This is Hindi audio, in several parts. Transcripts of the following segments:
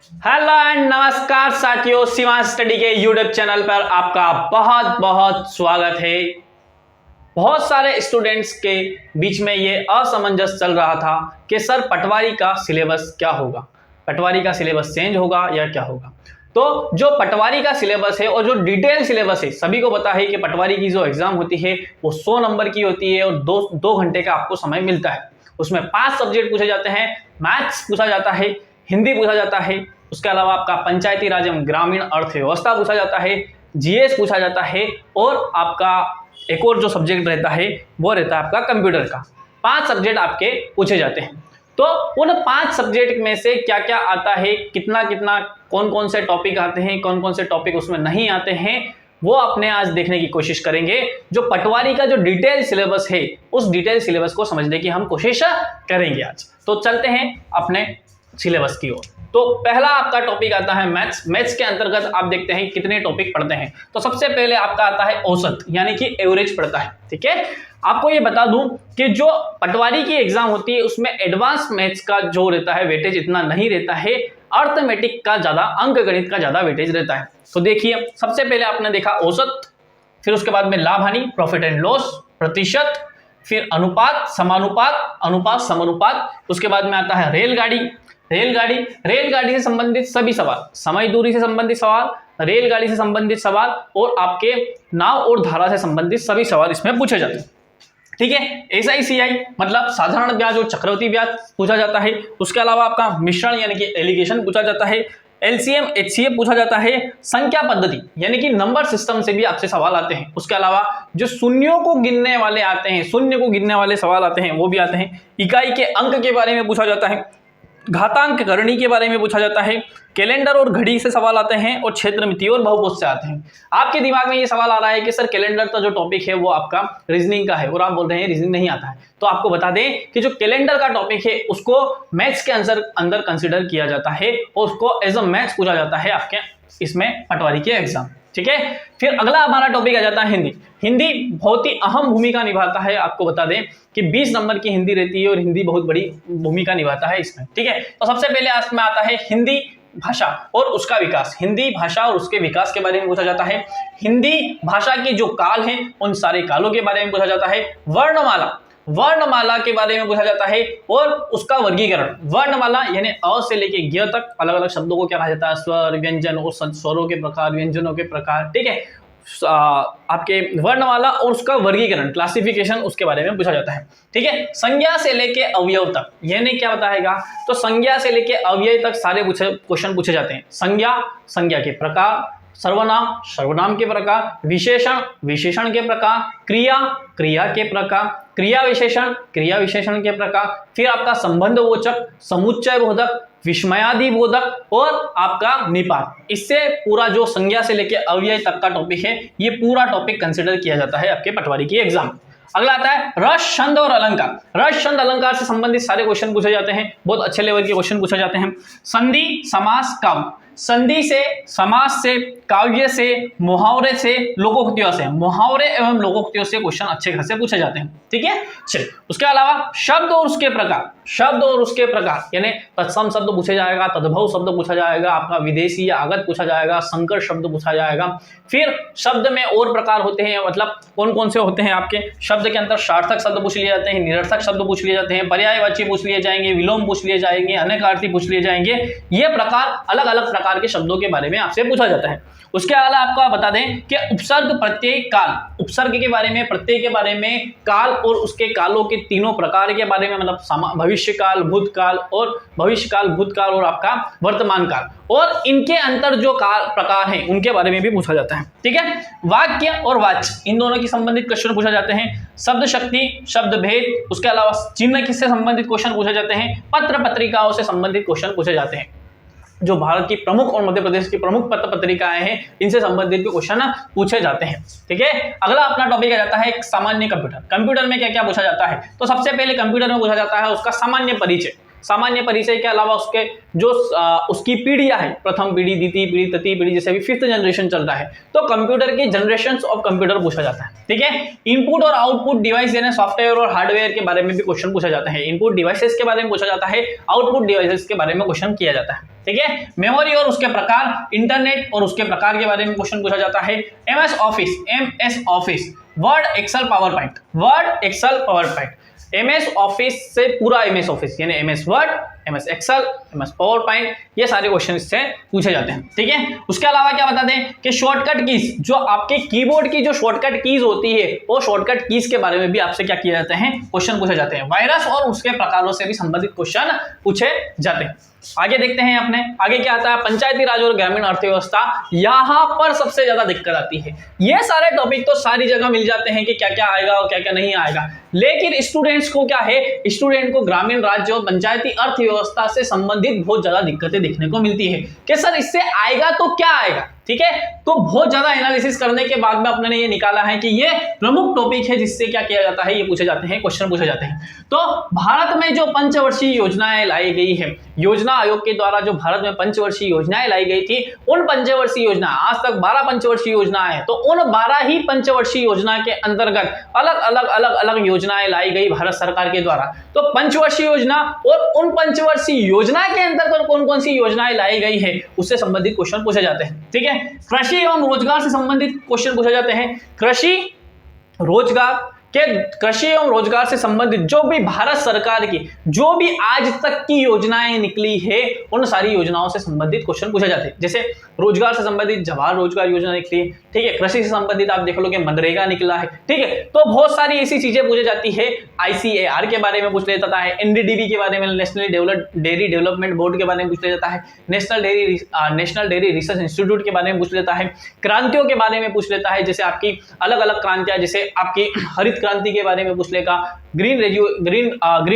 हेलो एंड नमस्कार साथियों, सीमा स्टडी के यूट्यूब चैनल पर आपका बहुत बहुत स्वागत है। बहुत सारे स्टूडेंट्स के बीच में ये असमंजस चल रहा था कि सर पटवारी का सिलेबस क्या होगा, पटवारी का सिलेबस चेंज होगा या क्या होगा। तो जो पटवारी का सिलेबस है और जो डिटेल सिलेबस है, सभी को पता है कि पटवारी की जो एग्जाम होती है वो 100 नंबर की होती है और दो घंटे का आपको समय मिलता है। उसमें 5 सब्जेक्ट पूछे जाते हैं, मैथ्स पूछा जाता है, हिंदी पूछा जाता है, उसके अलावा आपका पंचायती राज एवं ग्रामीण अर्थव्यवस्था पूछा जाता है, जीएस पूछा जाता है और आपका एक और जो सब्जेक्ट रहता है वो रहता है आपका कंप्यूटर का। 5 सब्जेक्ट आपके पूछे जाते हैं। तो उन 5 सब्जेक्ट में से क्या क्या आता है, कितना कितना, कौन कौन से टॉपिक आते हैं, कौन कौन से टॉपिक उसमें नहीं आते हैं, वो अपने आज देखने की कोशिश करेंगे। जो पटवारी का जो डिटेल सिलेबस है उस डिटेल सिलेबस को समझने की हम कोशिश करेंगे आज। तो चलते हैं अपने सिलेबस की ओर। तो पहला आपका टॉपिक आता है मैथ्स। मैथ्स के अंतर्गत आप देखते हैं कितने टॉपिक पढ़ते हैं। तो सबसे पहले आपका आता है औसत, यानी कि एवरेज पढ़ता है। ठीक है, आपको ये बता दूं कि जो पटवारी की एग्जाम होती है उसमें एडवांस मैथ्स का जो रहता है वेटेज इतना नहीं रहता है, अर्थमेटिक का ज्यादा, अंक गणित का ज्यादा वेटेज रहता है। तो देखिए, सबसे पहले आपने देखा औसत, फिर उसके बाद में लाभ हानि, प्रॉफिट एंड लॉस, प्रतिशत, फिर अनुपात, समानुपात, अनुपात, समानुपात, उसके बाद में आता है रेलगाड़ी। रेलगाड़ी से संबंधित सभी सवाल, समय दूरी से संबंधित सवाल, रेलगाड़ी से संबंधित सवाल और आपके नाव और धारा से संबंधित सभी सवाल इसमें पूछे जाते हैं। ठीक है, SICI मतलब साधारण ब्याज और चक्रवृद्धि ब्याज पूछा जाता है। उसके अलावा आपका मिश्रण यानी कि एलिगेशन पूछा जाता है। LCM HCF पूछा जाता है। संख्या पद्धति यानी कि नंबर सिस्टम से भी आपसे सवाल आते हैं। उसके अलावा जो शून्यों को गिनने वाले आते हैं, शून्य को गिनने वाले सवाल आते हैं, वो भी आते हैं। इकाई के अंक के बारे में पूछा जाता है, घातांक करणी के बारे में पूछा जाता है, कैलेंडर और घड़ी से सवाल आते हैं और क्षेत्रमिति और बहुपद से आते हैं। आपके दिमाग में ये सवाल आ रहा है कि सर कैलेंडर का जो टॉपिक है वो आपका रीजनिंग का है और आप बोल रहे हैं रीजनिंग नहीं आता है। तो आपको बता दें कि जो कैलेंडर का टॉपिक है उसको मैथ्स के अंदर कंसिडर किया जाता है और उसको एज अ मैथ्स पूछा जाता है आपके इसमें पटवारी के एग्जाम। ठीक है, फिर अगला हमारा टॉपिक आ जाता है हिंदी। हिंदी बहुत ही अहम भूमिका निभाता है। आपको बता दें कि 20 नंबर की हिंदी रहती है और हिंदी बहुत बड़ी भूमिका निभाता है इसमें। ठीक है, तो सबसे पहले इसमें आता है हिंदी भाषा और उसका विकास। हिंदी भाषा और उसके विकास के बारे में पूछा जाता है। हिंदी भाषा के जो काल हैं उन सारे कालों के बारे में पूछा जाता है। वर्णमाला के बारे में पूछा जाता है और उसका वर्गीकरण। वर्णमाला यानी अ से लेके ग तक अलग अलग शब्दों को क्या कहा जाता है, स्वर, व्यंजन और स्वरों के प्रकार, व्यंजनों के प्रकार। ठीक है, आपके वर्णमाला और उसका वर्गीकरण, क्लासिफिकेशन, उसके बारे में पूछा जाता है। ठीक है, संज्ञा से लेके अवयव तक यानी क्या बताएगा, तो संज्ञा से लेके अवयव तक सारे क्वेश्चन पूछे जाते हैं। संज्ञा के प्रकार, सर्वनाम के प्रकार, विशेषण के प्रकार, क्रिया के प्रकार, क्रिया विशेषण के प्रकार, फिर आपका संबंधवाचक, समुच्चय बोधक, विस्मयादि बोधक और आपका निपात। इससे पूरा जो संज्ञा से लेके अव्यय तक का टॉपिक है ये पूरा टॉपिक कंसिडर किया जाता है आपके पटवारी की एग्जाम। अगला आता है रस, छंद और अलंकार। रस, छंद, अलंकार से संबंधित सारे क्वेश्चन पूछे जाते हैं, बहुत अच्छे लेवल के क्वेश्चन पूछे जाते हैं। संधि, समास, काव्य। संधि से, समास से, काव्य से, मुहावरे से, लोकोक्तियों से, मुहावरे एवं लोकोक्तियों से क्वेश्चन अच्छे खासे पूछे जाते हैं। ठीक है, चलिए उसके अलावा शब्द और उसके प्रकार, यानी तत्सम शब्द पूछा जाएगा, तद्भव शब्द पूछा जाएगा, आपका विदेशी या आगत पूछा जाएगा, संकर शब्द पूछा जाएगा। फिर शब्द में और प्रकार होते हैं, मतलब कौन कौन से होते हैं आपके शब्द के अंदर, सार्थक शब्द पूछ लिए जाते हैं, निरर्थक शब्द पूछ लिए जाते हैं, पर्यायवाची पूछ लिए जाएंगे, विलोम पूछ लिए जाएंगे, अनेकार्थी पूछ लिए जाएंगे। ये प्रकार, अलग अलग प्रकार के शब्दों के बारे में आपसे पूछा जाता है। उसके अलावा आपको बता दें कि उपसर्ग, प्रत्यय, काल, उपसर्ग के बारे में, प्रत्यय के बारे में, काल और उसके कालों के तीनों प्रकार के बारे में, मतलब भविष्यकाल, भूतकाल और आपका वर्तमान काल, और इनके अंतर जो काल प्रकार हैं उनके बारे में भी पूछा जाता है। ठीक है, वाक्य और वाच्य, इन दोनों की संबंधित क्वेश्चन पूछा जाते हैं। शब्द शक्ति, शब्द भेद, उसके अलावा चिन्ह किससे संबंधित क्वेश्चन पूछे जाते हैं। पत्र पत्रिकाओं से संबंधित क्वेश्चन पूछे जाते हैं। जो भारत की प्रमुख और मध्य प्रदेश की प्रमुख पत्र पत्रिकाएं हैं इनसे संबंधित भी क्वेश्चन पूछे जाते हैं। ठीक है, अगला अपना टॉपिक आ जाता है सामान्य कंप्यूटर। कंप्यूटर में क्या क्या पूछा जाता है, तो सबसे पहले कंप्यूटर में पूछा जाता है उसका सामान्य परिचय। सामान्य परिचय के अलावा उसके जो उसकी पीढ़ियां है, प्रथम पीढ़ी, द्वितीय पीढ़ी, तृतीय पीढ़ी, जैसे अभी 5th जनरेशन चल रहा है, तो कंप्यूटर की जनरेशन ऑफ कंप्यूटर पूछा जाता है। ठीक है, इनपुट और आउटपुट डिवाइस यानी सॉफ्टवेयर और हार्डवेयर के बारे में भी क्वेश्चन पूछा जाता है। इनपुट डिवाइसेस के बारे में पूछा जाता है, आउटपुट डिवाइसेस के बारे में क्वेश्चन किया जाता है। ठीक है, मेमोरी और उसके प्रकार, इंटरनेट और उसके प्रकार के बारे में क्वेश्चन पूछा जाता है। MS Office, Word, Excel, PowerPoint, Word, Excel, PowerPoint. MS Office से पूरा एमएस ऑफिस यानी MS Word, MS Excel, MS PowerPoint, ये सारे क्वेश्चन इससे पूछे जाते हैं। ठीक है, उसके अलावा क्या बता दें कि शॉर्टकट कीज, जो आपके कीबोर्ड की जो शॉर्टकट कीज होती है, वो शॉर्टकट कीज के बारे में भी आपसे क्या किया जाता है, क्वेश्चन पूछे जाते हैं। वायरस और उसके प्रकारों से भी संबंधित क्वेश्चन पूछे जाते हैं। आगे देखते हैं अपने आगे क्या आता है, पंचायती राज और ग्रामीण अर्थव्यवस्था। यहां पर सबसे ज्यादा दिक्कत आती है। ये सारे टॉपिक तो सारी जगह मिल जाते हैं कि क्या क्या आएगा और क्या क्या नहीं आएगा, लेकिन स्टूडेंट्स को क्या है, स्टूडेंट को ग्रामीण राज्य और पंचायती अर्थव्यवस्था से संबंधित बहुत ज्यादा दिक्कतें देखने को मिलती है कि सर इससे आएगा तो क्या आएगा। ठीक है, तो बहुत ज्यादा एनालिसिस करने के बाद में अपने ने ये निकाला है कि ये प्रमुख टॉपिक है जिससे क्या किया जाता है, ये पूछे जाते हैं, क्वेश्चन पूछे जाते हैं। तो भारत में जो पंचवर्षीय योजनाएं लाई गई है, योजना आयोग के द्वारा जो भारत में पंचवर्षीय योजनाएं लाई गई थी, उन पंचवर्षीय योजना, आज तक 12 पंचवर्षीय योजनाएं हैं, तो उन 12 ही पंचवर्षीय योजना के अंतर्गत अलग अलग योजनाएं लाई गई भारत सरकार के द्वारा। तो पंचवर्षीय योजना और उन पंचवर्षीय योजना के अंतर्गत कौन कौन सी योजनाएं लाई गई है, उससे संबंधित क्वेश्चन पूछे जाते हैं। ठीक है, कृषि एवं रोजगार से संबंधित क्वेश्चन पूछे जाते हैं। कृषि एवं रोजगार से संबंधित जो भी भारत सरकार की जो भी आज तक की योजनाएं निकली है, उन सारी योजनाओं से संबंधित क्वेश्चन पूछे जाते हैं। जैसे रोजगार से संबंधित जवाहर रोजगार योजना निकली है। ठीक है, कृषि से संबंधित आप देख लो कि मनरेगा निकला है। ठीक है, तो बहुत सारी ऐसी चीजें पूछी जाती है। ICAR के बारे में पूछ लिया जाता है, NDDB के बारे में, नेशनल डेयरी डेवलपमेंट बोर्ड के बारे में पूछ लिया जाता है, नेशनल डेयरी रिसर्च इंस्टीट्यूट के बारे में पूछ लेता है, क्रांतियों के बारे में पूछ लेता है, जैसे आपकी अलग अलग क्रांतियां, जैसे आपकी हरित क्रांति के बारे में पूछ लेगा, ग्रीन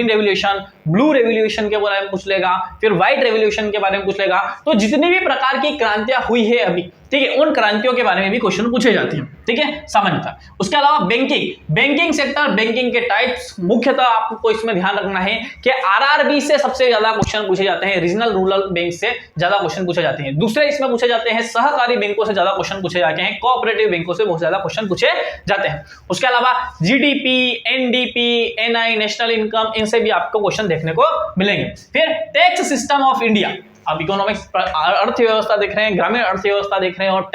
रेवोल्यूशन, ब्लू रेवोल्यूशन के बारे में पूछ लेगा, फिर व्हाइट रेवोल्यूशन के बारे में पूछ लेगा। तो जितनी भी प्रकार की क्रांतियां हुई है अभी, ठीक है, उन क्रांतियों के बारे में भी क्वेश्चन पूछे जाते हैं। ठीक है, सामान्यतः। उसके अलावा बैंकिंग सेक्टर, बैंकिंग के टाइप्स, मुख्यतः आपको इसमें ध्यान रखना है कि RRB से सबसे ज्यादा क्वेश्चन पूछे जाते हैं, रीजनल रूरल बैंक से ज्यादा क्वेश्चन पूछे जाते हैं। दूसरे इसमें पूछे जाते हैं सहकारी बैंकों से ज्यादा क्वेश्चन पूछे जाते हैं, कोऑपरेटिव बैंकों से बहुत ज्यादा क्वेश्चन पूछे जाते हैं। उसके अलावा GDP, NDP, NI, national income, इनसे भी आपको क्वेश्चन देखने को मिलेंगे। फिर टैक्स सिस्टम ऑफ इंडिया, आप इकोनॉमिक्स अर्थव्यवस्था देख रहे हैं, ग्रामीण अर्थव्यवस्था देख रहे हैं और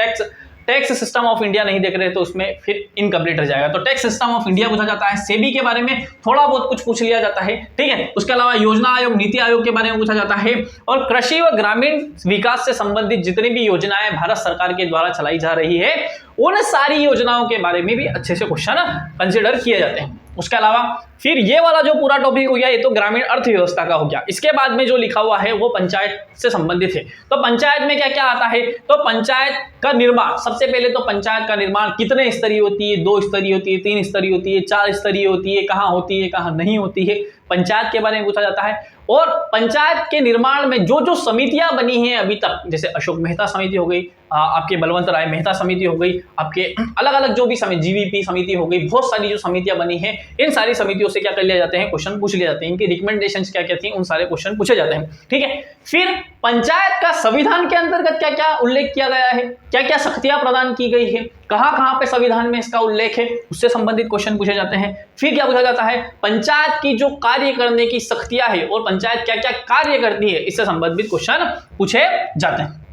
टैक्स सिस्टम ऑफ इंडिया नहीं देख रहे तो उसमें फिर इनकम्प्लीट रह जाएगा। तो टैक्स सिस्टम ऑफ इंडिया पूछा जाता है, सेबी के बारे में थोड़ा बहुत कुछ पूछ लिया जाता है। ठीक है, उसके अलावा योजना आयोग, नीति आयोग के बारे में पूछा जाता है और कृषि व ग्रामीण विकास से संबंधित जितनी भी योजनाएं भारत सरकार के द्वारा चलाई जा रही है, उन सारी योजनाओं के बारे में भी अच्छे से क्वेश्चन कंसिडर किए जाते हैं। उसके अलावा फिर ये वाला जो पूरा टॉपिक हो गया, ये तो ग्रामीण अर्थव्यवस्था का हो गया। इसके बाद में जो लिखा हुआ है वो पंचायत से संबंधित है। तो पंचायत में क्या क्या आता है, तो पंचायत का निर्माण, सबसे पहले तो पंचायत का निर्माण कितने स्तरीय होती है, 2 स्तरीय होती है, 3 स्तरीय होती है, 4 स्तरीय होती है, कहाँ होती है, कहाँ नहीं होती है, पंचायत के बारे में पूछा जाता है। और पंचायत के निर्माण में जो जो समितियां बनी हैं अभी तक, जैसे अशोक मेहता समिति हो गई, आपके बलवंत राय मेहता समिति हो गई, आपके अलग अलग जो भी GVP समिति हो गई, बहुत सारी जो समितियां बनी हैं, इन सारी समितियों से क्या कर लिया जाते हैं, क्वेश्चन पूछ लिए जाते हैं, इनकी रिकमेंडेशंस क्या क्या थी, उन सारे क्वेश्चन पूछे जाते हैं। ठीक है, फिर पंचायत का संविधान के अंतर्गत क्या क्या उल्लेख किया गया है, क्या क्या शक्तियां प्रदान की गई है, कहां कहां पे संविधान में इसका उल्लेख है, उससे संबंधित क्वेश्चन पूछे जाते हैं। फिर क्या पूछा जाता है, पंचायत की जो कार्य करने की शक्तियां है और पंचायत क्या क्या कार्य करती है, इससे संबंधित क्वेश्चन पूछे जाते हैं।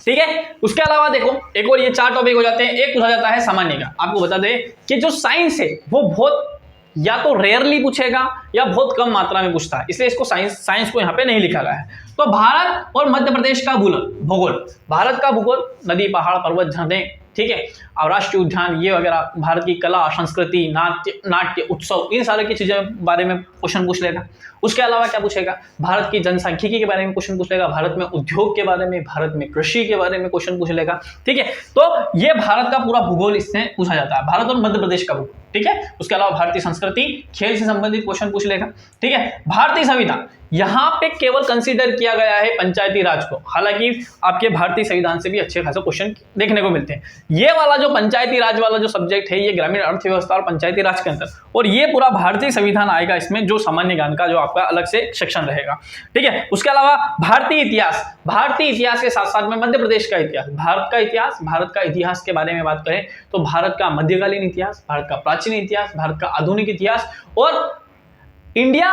ठीक है, उसके अलावा देखो एक और ये 4 टॉपिक हो जाते हैं। एक पूछा जाता है सामान्य का। आपको बता दें कि जो साइंस है वो बहुत या तो रेयरली पूछेगा या बहुत कम मात्रा में पूछता है, इसलिए इसको साइंस को यहाँ पे नहीं लिखा गया है। तो भारत और मध्य प्रदेश का भूगोल, भारत का भूगोल, नदी, पहाड़, पर्वत, झरने, ठीक है, और राष्ट्रीय उद्यान, ये वगैरह, भारत की कला, संस्कृति, नाट्य, उत्सव, इन सारे की चीजें बारे में क्वेश्चन पूछ लेगा। उसके अलावा क्या पूछेगा, भारत की जनसांख्यिकी के बारे में क्वेश्चन पूछ लेगा, भारत में उद्योग के बारे में, भारत में कृषि के बारे में क्वेश्चन पूछ लेगा। ठीक है, तो ये भारत का पूरा भूगोल इससे पूछा जाता है, भारत और मध्य प्रदेश का भूगोल। ठीक है। उसके अलावा भारतीय संस्कृति, खेल से संबंधित क्वेश्चन पूछ लेगा, ठीक है। भारतीय संविधान, यहां पे केवल कंसीडर किया गया है पंचायती राज को, हालांकि आपके भारतीय संविधान से भी अच्छे खासे क्वेश्चन देखने को मिलते हैं। ये वाला जो पंचायती राज वाला जो सब्जेक्ट है ये ग्रामीण अर्थव्यवस्था और पंचायती राज के अंदर, और ये पूरा भारतीय संविधान आएगा इसमें, जो सामान्य ज्ञान का जो आपका अलग से सेक्शन रहेगा, ठीक है। उसके अलावा भारतीय इतिहास, भारतीय इतिहास के साथ साथ में मध्य प्रदेश का इतिहास, भारत का इतिहास के बारे में बात करें तो भारत का मध्यकालीन इतिहास, भारत का प्राचीन इतिहास, भारत का आधुनिक इतिहास, और इंडिया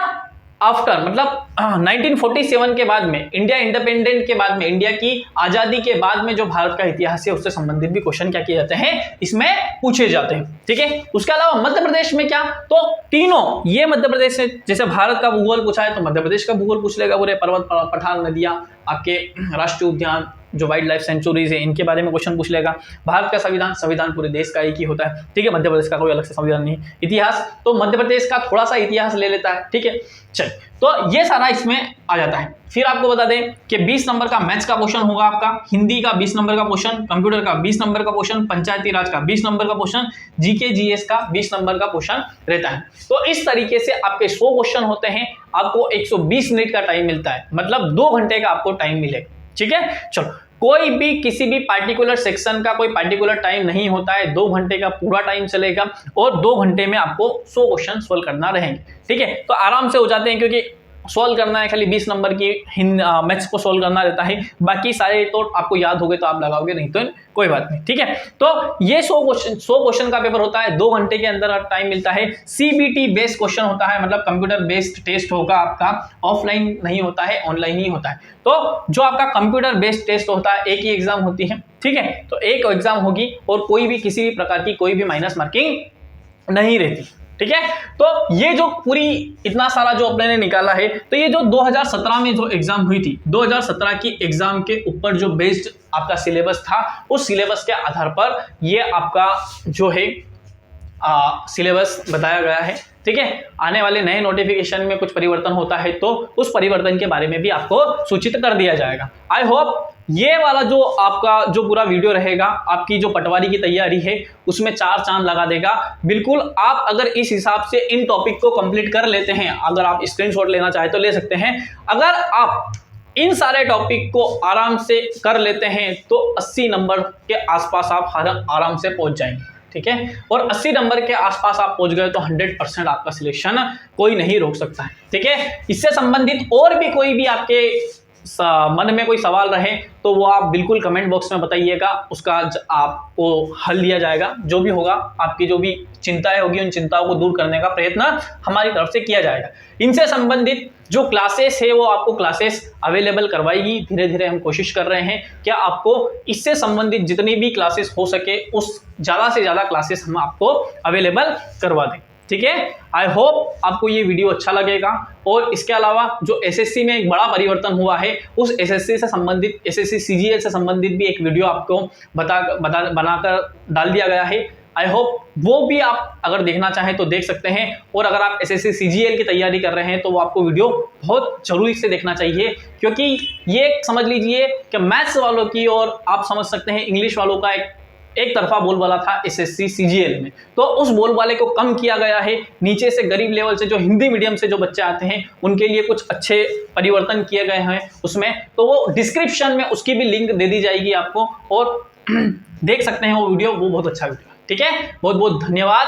आफ्टर मतलब 1947 के बाद में, इंडिया इंडिपेंडेंट के बाद में, इंडिया की आजादी के बाद में जो भारत का इतिहास है उससे संबंधित भी क्वेश्चन क्या किए जाते हैं, इसमें पूछे जाते हैं, ठीक है। उसके अलावा मध्य प्रदेश में क्या, तो तीनों ये मध्य प्रदेश से, जैसे भारत का भूगोल पूछा है तो मध्य प्रदेश का भूगोल पूछ लेगा, पूरे पर्वत पठार, नदियां, आपके राष्ट्रीय उद्यान, जो वाइल्ड लाइफ सेंचुरीज है इनके बारे में क्वेश्चन पूछ लेगा। भारत का संविधान पूरे देश का एक ही होता है, ठीक है। मध्य प्रदेश का कोई अलग से संविधान नहीं। इतिहास तो मध्य प्रदेश का थोड़ा सा इतिहास ले लेता है, ठीक है। चल, तो ये सारा इसमें आ जाता है। फिर आपको बता दें कि 20 नंबर का मैथ्स का क्वेश्चन होगा आपका, हिंदी का 20 नंबर का क्वेश्चन, कंप्यूटर का 20 नंबर का क्वेश्चन, पंचायती राज का 20 नंबर का क्वेश्चन, जीके जीएस का 20 नंबर का क्वेश्चन रहता है। तो इस तरीके से आपके 100 क्वेश्चन होते हैं, आपको 120 मिनट का टाइम मिलता है, मतलब 2 घंटे का आपको टाइम मिलेगा, ठीक है। चलो, कोई भी किसी भी पार्टिकुलर सेक्शन का कोई पार्टिकुलर टाइम नहीं होता है, 2 घंटे का पूरा टाइम चलेगा और 2 घंटे में आपको 100 क्वेश्चन सोल्व करना रहेंगे, ठीक है। तो आराम से हो जाते हैं, क्योंकि सोल्व करना है, खाली 20 नंबर की मैथ्स को सोल्व करना रहता है, बाकी सारे तो आपको याद हो गए तो आप लगाओगे, नहीं तो कोई बात नहीं, ठीक है। तो ये 100 क्वेश्चन का पेपर होता है, 2 घंटे के अंदर टाइम मिलता है। सीबीटी बेस्ड क्वेश्चन होता है, मतलब कंप्यूटर बेस्ड टेस्ट होगा आपका, ऑफलाइन नहीं होता है, ऑनलाइन ही होता है। तो जो आपका कंप्यूटर बेस्ड टेस्ट होता है, एक ही एग्जाम होती है, ठीक है। तो एक एग्जाम होगी और कोई भी किसी भी प्रकार की कोई भी माइनस मार्किंग नहीं रहती, ठीक है। तो ये जो पूरी इतना सारा जो अपने ने निकाला है, तो ये जो 2017 में जो एग्जाम हुई थी, 2017 की एग्जाम के ऊपर जो बेस्ड आपका सिलेबस था, उस सिलेबस के आधार पर ये आपका जो है सिलेबस बताया गया है, ठीक है। आने वाले नए नोटिफिकेशन में कुछ परिवर्तन होता है तो उस परिवर्तन के बारे में भी आपको सूचित कर दिया जाएगा। आई होप ये वाला जो आपका जो पूरा वीडियो रहेगा, आपकी जो पटवारी की तैयारी है उसमें 4 चांद लगा देगा। बिल्कुल, आप अगर इस हिसाब से इन टॉपिक को कंप्लीट कर लेते हैं, अगर आप स्क्रीनशॉट लेना चाहे तो ले सकते हैं, अगर आप इन सारे टॉपिक को आराम से कर लेते हैं तो 80 नंबर के आसपास आप आराम से पहुंच जाएंगे, ठीक है। और 80 नंबर के आसपास आप पहुंच गए तो 100% आपका सिलेक्शन कोई नहीं रोक सकता है, ठीक है। इससे संबंधित और भी कोई भी आपके मन में कोई सवाल रहे तो वो आप बिल्कुल कमेंट बॉक्स में बताइएगा, उसका आपको हल दिया जाएगा। जो भी होगा, आपकी जो भी चिंताएं होगी उन चिंताओं को दूर करने का प्रयत्न हमारी तरफ से किया जाएगा। इनसे संबंधित जो क्लासेस है वो आपको क्लासेस अवेलेबल करवाएगी, धीरे धीरे हम कोशिश कर रहे हैं कि आपको इससे संबंधित जितनी भी क्लासेस हो सके उस ज़्यादा से ज़्यादा क्लासेस हम आपको अवेलेबल करवा दें, ठीक है। आई होप आपको ये वीडियो अच्छा लगेगा। और इसके अलावा जो एसएससी में एक बड़ा परिवर्तन हुआ है, उस एसएससी से संबंधित, एसएससी सीजीएल से संबंधित भी एक वीडियो आपको बनाकर डाल दिया गया है। आई होप वो भी आप अगर देखना चाहें तो देख सकते हैं। और अगर आप एसएससी सीजीएल की तैयारी कर रहे हैं तो वो आपको वीडियो बहुत जरूरी से देखना चाहिए, क्योंकि ये समझ लीजिए कि मैथ्स वालों की और आप समझ सकते हैं इंग्लिश वालों का एक तरफा बोलबाला था एसएससी सीजीएल में, तो उस बोलबाले को कम किया गया है। नीचे से गरीब लेवल से जो हिंदी मीडियम से जो बच्चे आते हैं उनके लिए कुछ अच्छे परिवर्तन किए गए हैं उसमें, तो वो डिस्क्रिप्शन में उसकी भी लिंक दे दी जाएगी आपको, और देख सकते हैं वो वीडियो, वो बहुत अच्छा वीडियो है, ठीक है। बहुत बहुत धन्यवाद।